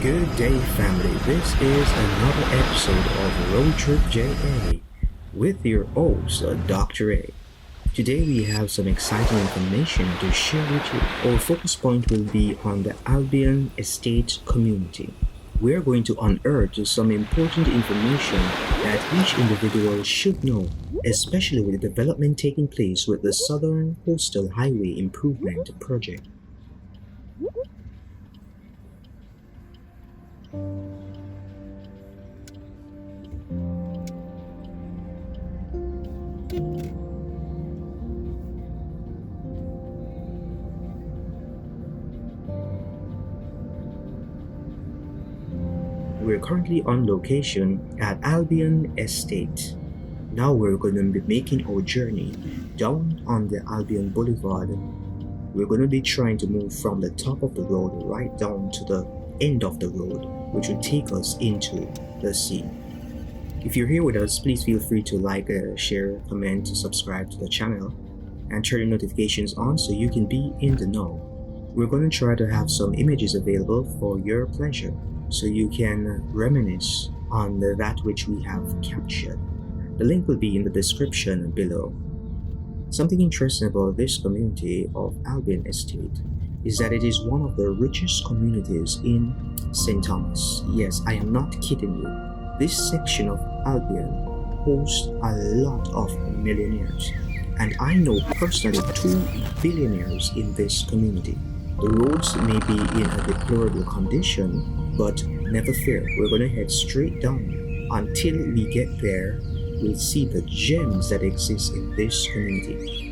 Good day, family. This is another episode of Roadtripja with your host, Dr. A. Today we have some exciting information to share with you. Our focus point will be on the Albion estate community. We are going to unearth some important information that each individual should know, especially with the development taking place with the Southern Coastal Highway Improvement Project. We're currently on location at Albion Estate. Now we're going to be making our journey down on the Albion Boulevard. We're going to be trying to move from the top of the road right down to the end of the road, which will take us into the sea. If you're here with us, please feel free to like, share, comment, subscribe to the channel, and turn your notifications on so you can be in the know. We're going to try to have some images available for your pleasure, so you can reminisce on that which we have captured. The link will be in the description below. Something interesting about this community of Albion Estate is that it is one of the richest communities in St. Thomas. Yes, I am not kidding you. This section of Albion hosts a lot of millionaires, and I know personally 2 billionaires in this community. The roads may be in a deplorable condition, but never fear, we're going to head straight down. Until we get there, we'll see the gems that exist in this community.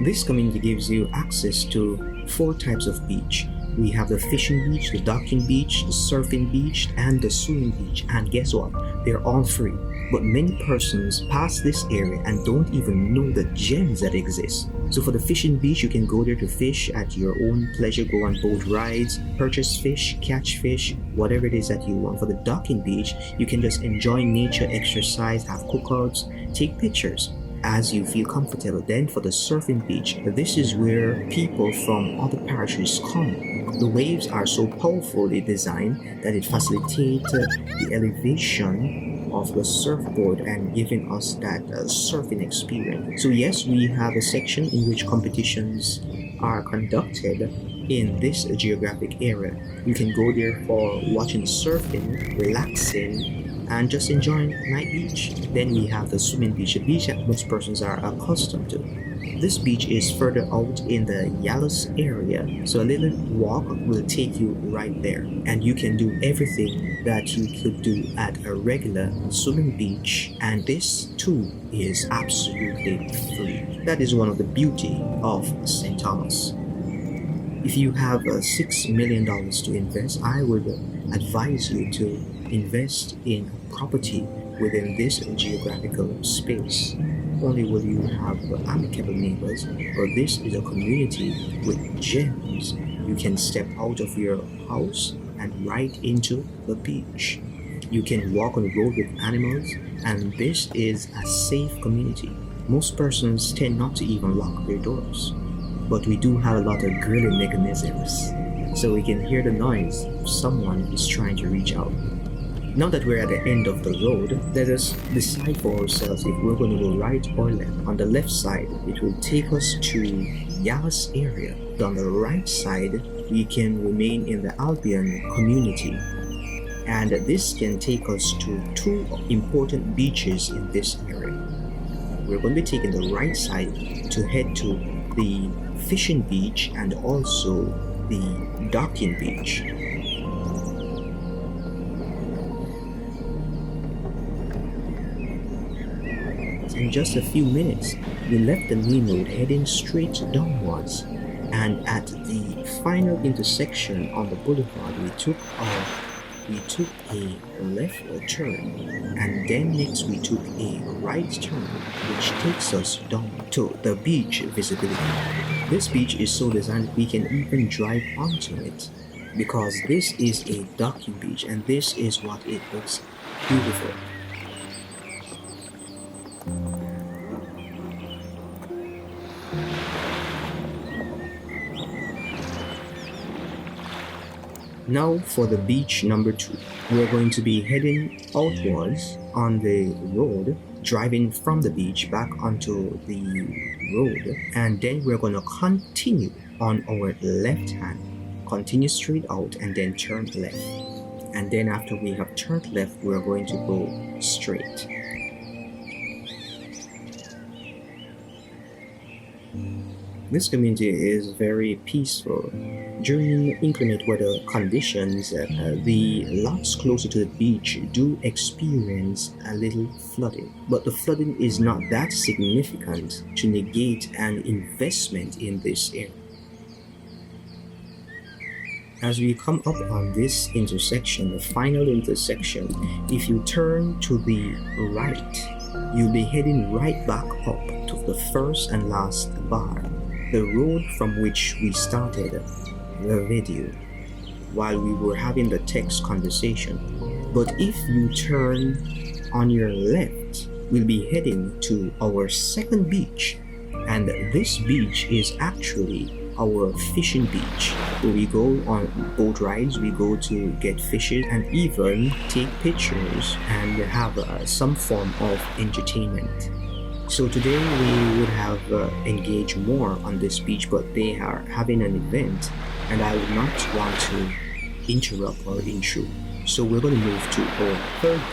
This community gives you access to 4 types of beach. We have the fishing beach, the docking beach, the surfing beach, and the swimming beach. And guess what? They're all free. But many persons pass this area and don't even know the gems that exist. So for the fishing beach, you can go there to fish at your own pleasure, go on boat rides, purchase fish, catch fish, whatever it is that you want. For the docking beach, you can just enjoy nature, exercise, have cookouts, take pictures as you feel comfortable. Then for the surfing beach, this is where people from other parishes come. The waves are so powerfully designed that it facilitates the elevation of the surfboard and giving us that surfing experience. So yes, we have a section in which competitions are conducted in this geographic area. You can go there for watching surfing, relaxing, and just enjoying night beach. Then we have the swimming beach, a beach that most persons are accustomed to. This beach is further out in the Yalos area, so a little walk will take you right there, and you can do everything that you could do at a regular swimming beach, and this too is absolutely free. That is one of the beauty of St. Thomas. If you have $6 million to invest, I would advise you to invest in property within this geographical space. Only will you have amicable neighbors, but this is a community with gems. You can step out of your house and right into the beach. You can walk on the road with animals, and this is a safe community. Most persons tend not to even lock their doors, but we do have a lot of grilling mechanisms, so we can hear the noise if someone is trying to reach out. Now that we're at the end of the road, let us decide for ourselves if we're going to go right or left. On the left side, it will take us to Yalos area. On the right side, we can remain in the Albion community. And this can take us to 2 important beaches in this area. We're going to be taking the right side to head to the fishing beach and also the docking beach. In just a few minutes, we left the main road heading straight downwards, and at the final intersection on the boulevard, we took a left turn, and then next we took a right turn, which takes us down to the beach visibility. This beach is so designed that we can even drive onto it, because this is a docking beach, and this is what it looks beautiful. Now for the beach number 2. We're going to be heading outwards on the road, driving from the beach back onto the road, and then we're going to continue on our left hand. Continue straight out and then turn left. And then after we have turned left, we're going to go straight. This community is very peaceful. During inclement weather conditions, the lots closer to the beach do experience a little flooding. But the flooding is not that significant to negate an investment in this area. As we come up on this intersection, the final intersection, if you turn to the right, you'll be heading right back up to the first and last bar, the road from which we started the video while we were having the text conversation. But if you turn on your left, we'll be heading to our second beach, and this beach is actually our fishing beach, where we go on boat rides, we go to get fishes and even take pictures and have some form of entertainment. So today we would have engaged more on this beach, but they are having an event and I would not want to interrupt or intrude. So we're going to move to our third beach.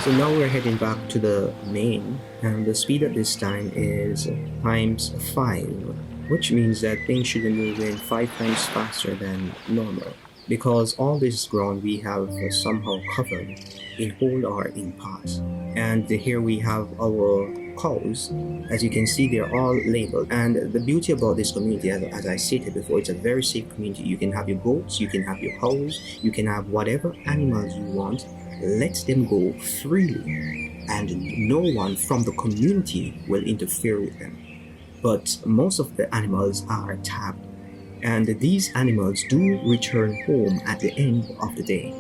So now we're heading back to the main, and the speed at this time is times 5, which means that things should be moving 5 times faster than normal, because all this ground we have somehow covered in whole or in parts. And here we have our cows. As you can see, they're all labeled, and the beauty about this community, as I stated before, it's a very safe community. You can have your goats, you can have your cows, you can have whatever animals you want. Let them go freely, and no one from the community will interfere with them. But most of the animals are tagged, and these animals do return home at the end of the day.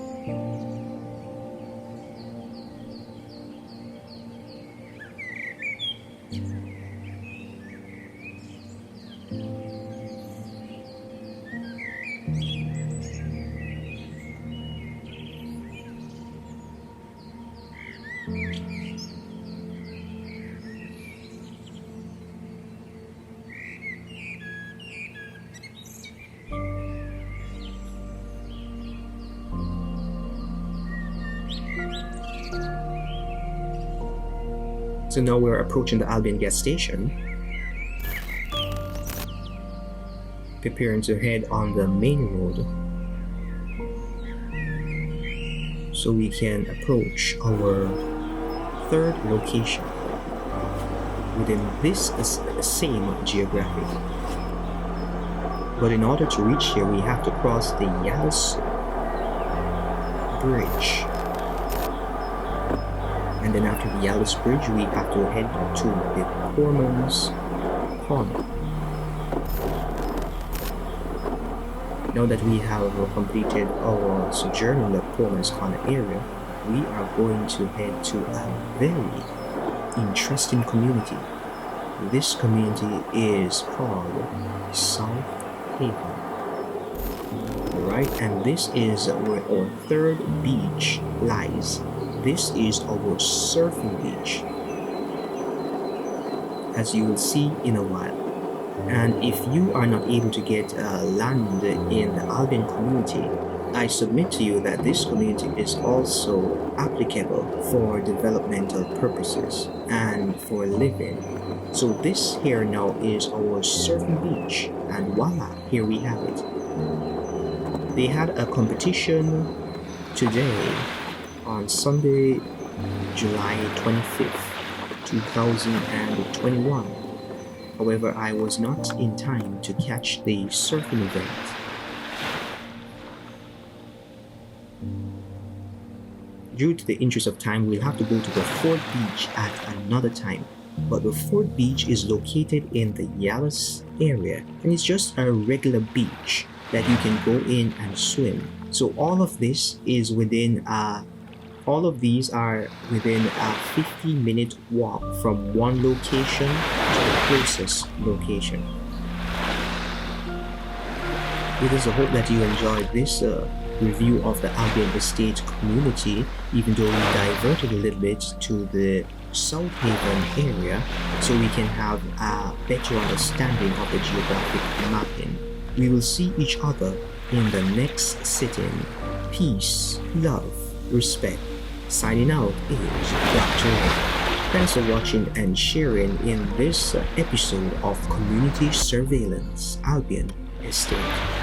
So now we're approaching the Albion gas station, preparing to head on the main road so we can approach our third location within this same geographic. But in order to reach here, we have to cross the Yalis Bridge. And then after the Yalis Bridge, we have to head to the Foreman's Corner. Now that we have completed our sojourn in the Foreman's Corner area, we are going to head to a very interesting community. This community is called South Haven. Alright, and this is where our third beach lies. This is our surfing beach, as you will see in a while. And if you are not able to get land in the Albion community, I submit to you that this community is also applicable for developmental purposes and for living. So this here now is our surfing beach, and voila, here we have it. They had a competition today on Sunday, July 25th, 2021. However, I was not in time to catch the surfing event. Due to the interest of time, we'll have to go to the fourth beach at another time. But the fourth beach is located in the Yalis area, and it's just a regular beach that you can go in and swim. So all of this is within a All of these are within a 50-minute walk from one location to the closest location. It is a hope that you enjoyed this review of the Albion Estate community, even though we diverted a little bit to the South Haven area so we can have a better understanding of the geographic mapping. We will see each other in the next sitting. Peace, love, respect. Signing out is Dr. Lynk. Thanks for watching and sharing in this episode of Community Surveillance Albion Estate.